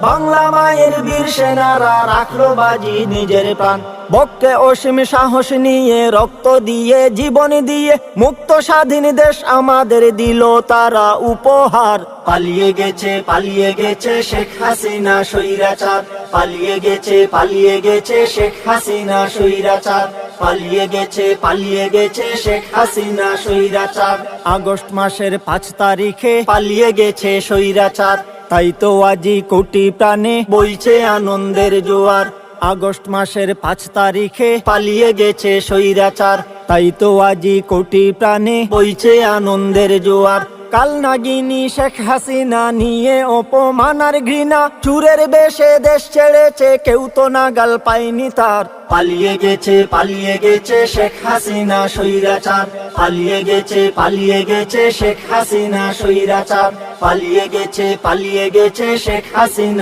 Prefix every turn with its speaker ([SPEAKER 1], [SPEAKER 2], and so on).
[SPEAKER 1] বাংলা মায়ের বীর সেনারা রাখলো বাজি নিজের প্রাণ, বক্কে অসীম সাহস নিয়ে রক্ত দিয়ে জীবন দিয়ে মুক্ত স্বাধীন দেশ আমাদের দিল তারা উপহার। পালিয়ে গেছে শেখ হাসিনা স্বৈরাচার, পালিয়ে গেছে শেখ হাসিনা স্বৈরাচার, পালিয়ে গেছে শেখ হাসিনা স্বৈরাচার। আগস্ট মাসের 5 তারিখে পালিয়ে গেছে স্বৈরাচার, তাই তো আজি কোটি প্রাণে বইছে আনন্দের জোয়ার। আগস্ট মাসের 5 তারিখে পালিয়ে গেছে স্বৈরাচার, তাই তো আজি কোটি প্রাণে বইছে আনন্দের জোয়ার। কাল নাগিনী শেখ হাসিনা নিয়ে অপমান আর ঘৃণা, চুরের বেশে দেশ ছেড়েছে কেউ তো নাগাল পায়নি তার। পালিয়ে গেছে শেখ হাসিনা স্বৈরাচার, পালিয়ে গেছে শেখ হাসিনা স্বৈরাচার, পালিয়ে গেছে শেখ হাসিনা।